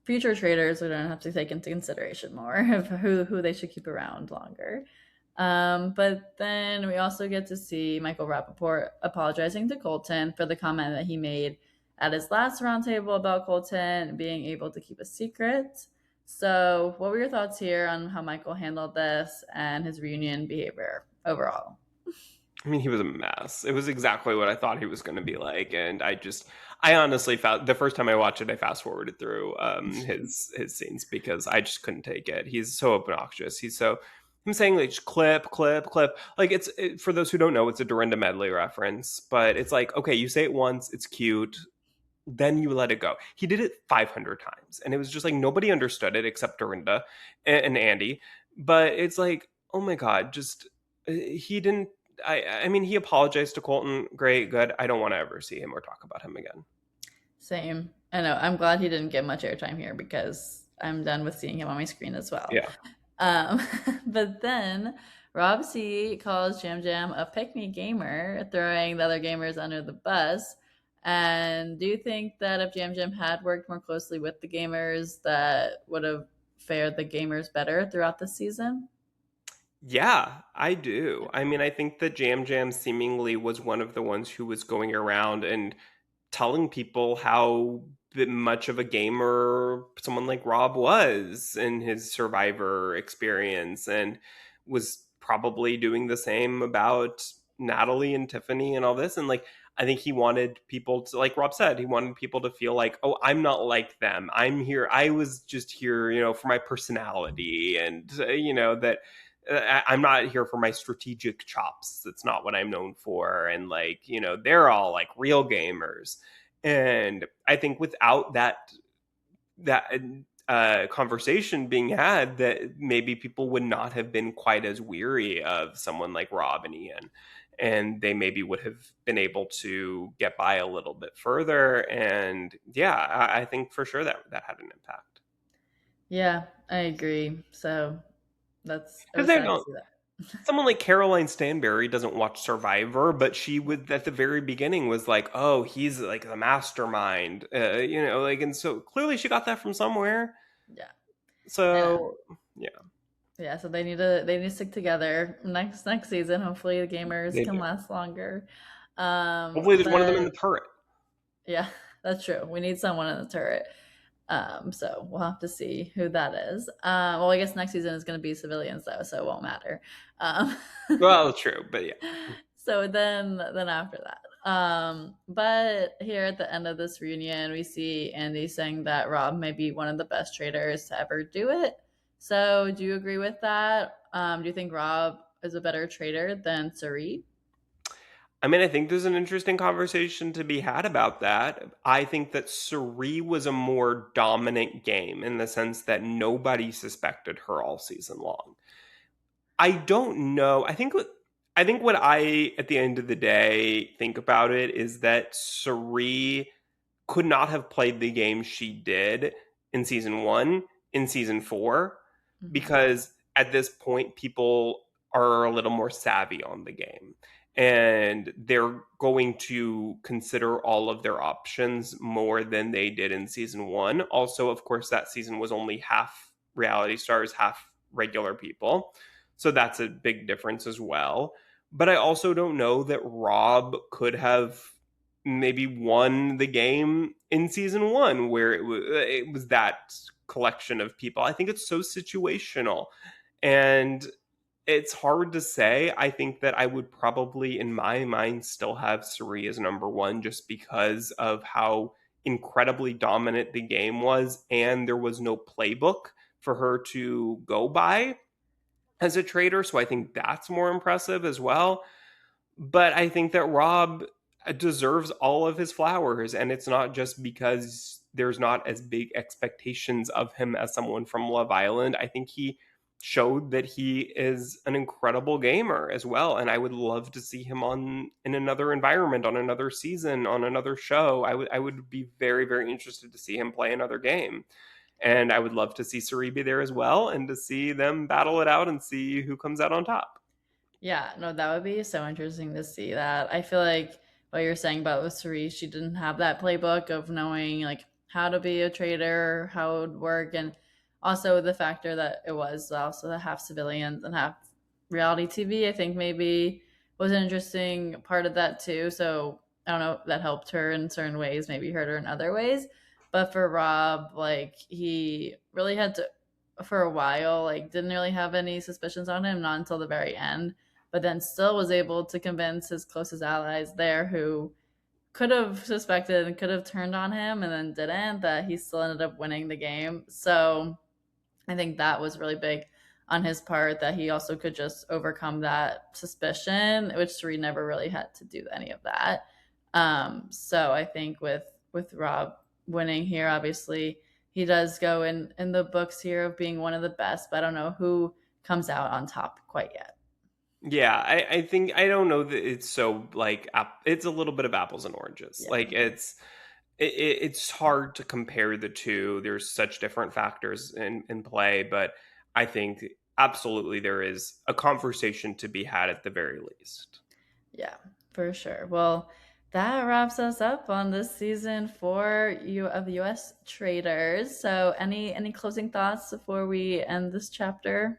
future traders are going to have to take into consideration more of who they should keep around longer. But then we also get to see Michael Rappaport apologizing to Colton for the comment that he made at his last roundtable about Colton being able to keep a secret. So, what were your thoughts here on how Michael handled this and his reunion behavior overall? I mean, he was a mess. It was exactly what I thought he was going to be like, and I honestly felt the first time I watched it, I fast forwarded through his scenes because I just couldn't take it. He's so obnoxious. I'm saying like just clip, clip, clip. Like for those who don't know, it's a Dorinda medley reference, but it's like okay, you say it once, it's cute, then you let it go. He did it 500 times, and it was just like nobody understood it except Dorinda and Andy. But it's like, oh my god, just he didn't. I mean, he apologized to Colton. Great, good. I don't want to ever see him or talk about him again. Same. I know. I'm glad he didn't get much airtime here because I'm done with seeing him on my screen as well. Yeah. Um, but then Rob C calls Jam Jam a pick me gamer, throwing the other gamers under the bus. And do you think that if Jam Jam had worked more closely with the gamers, that would have fared the gamers better throughout the season? Yeah, I do. I mean, I think that Jam Jam seemingly was one of the ones who was going around and telling people how much of a gamer someone like Rob was in his Survivor experience and was probably doing the same about Natalie and Tiffany and all this. And like, I think he wanted people to, like Rob said, he wanted people to feel like, oh, I'm not like them. I'm here. I was just here, for my personality and, that I'm not here for my strategic chops. That's not what I'm known for. And like, they're all like real gamers. And I think without that conversation being had, that maybe people would not have been quite as weary of someone like Rob and Ian. And they maybe would have been able to get by a little bit further. And yeah, I think for sure that had an impact. Yeah, I agree. So it Because was they sad to don't. see that. Someone like Caroline Stanberry doesn't watch Survivor, but she would at the very beginning was like, "Oh, he's like the mastermind," like, and so clearly she got that from somewhere. Yeah. Yeah. So yeah, Yeah, so they need to stick together next season. Hopefully the gamers they can do. last longer. Hopefully, there's one of them in But the turret. yeah, that's true. We need someone in the turret. So we'll have to see who that is. Well, I guess next season is going to be civilians though, so it won't matter. Um, Well, true, but yeah, so then after that, but here at the end of this reunion, we see Andy saying that Rob may be one of the best traders to ever do it. So do you agree with that? Do you think Rob is a better trader than Sari? I mean, I think there's an interesting conversation to be had about that. I think that Suri was a more dominant game in the sense that nobody suspected her all season long. I don't know. I think what I at the end of the day think about it is that Suri could not have played the game she did in season 1 in season 4 Mm-hmm. because at this point people are a little more savvy on the game and they're going to consider all of their options more than they did in season 1. Also, of course, that season was only half reality stars, half regular people. So that's a big difference as well. But I also don't know that Rob could have maybe won the game in season 1 where it was that collection of people. I think it's so situational. And It's hard to say. I think that I would probably, in my mind, still have Suri as number one just because of how incredibly dominant the game was, and there was no playbook for her to go by as a traitor. So I think that's more impressive as well. But I think that Rob deserves all of his flowers, and it's not just because there's not as big expectations of him as someone from Love Island. I think he showed that he is an incredible gamer as well, and I would love to see him on in another environment, on another season, on another show. I would be very very interested to see him play another game. And I would love to see Suri be there as well and to see them battle it out and see who comes out on top. Yeah, no, that would be so interesting to see that. I feel like what you're saying about with Cerise, she didn't have that playbook of knowing like how to be a trader, how it would work, and also the factor that it was also half civilians and half reality TV. I think maybe was an interesting part of that too. So I don't know, that helped her in certain ways, maybe hurt her in other ways. But for Rob, like he really had to for a while, like didn't really have any suspicions on him, not until the very end, but then still was able to convince his closest allies there who could have suspected and could have turned on him and then didn't, that he still ended up winning the game. So I think that was really big on his part, that he also could just overcome that suspicion, which Sri never really had to do any of that. So I think with Rob winning here, obviously he does go in the books here of being one of the best, but I don't know who comes out on top quite yet. Yeah, I think I don't know that it's so like it's a little bit of apples and oranges. Yeah. Like it's hard to compare the two. There's such different factors in play, but I think absolutely there is a conversation to be had at the very least. Yeah, for sure. Well, that wraps us up on this season four you of US Traders. So any closing thoughts before we end this chapter?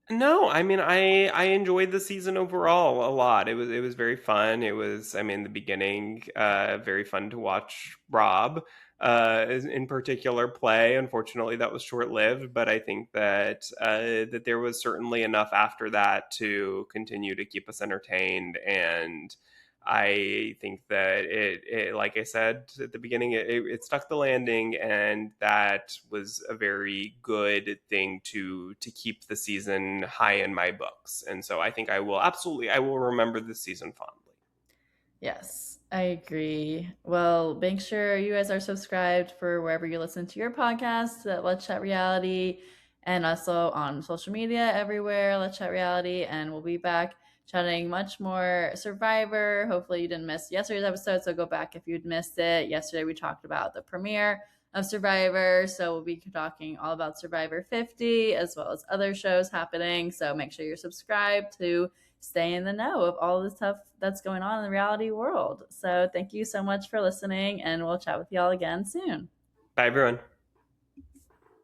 No, I mean I enjoyed the season overall a lot. It was very fun. It was, I mean, the beginning very fun to watch Rob in particular play. Unfortunately, that was short-lived, but I think that there was certainly enough after that to continue to keep us entertained. And I think that like I said at the beginning, it stuck the landing, and that was a very good thing to keep the season high in my books. And so I think I will remember this season fondly. Yes, I agree. Well, make sure you guys are subscribed for wherever you listen to your podcast at Let's Chat Reality, and also on social media everywhere, Let's Chat Reality. And we'll be back chatting much more Survivor. Hopefully, you didn't miss yesterday's episode, so go back if you'd missed it. Yesterday, we talked about the premiere of Survivor, so we'll be talking all about Survivor 50 as well as other shows happening. So make sure you're subscribed to stay in the know of all the stuff that's going on in the reality world. So thank you so much for listening, and we'll chat with y'all again soon. Bye everyone.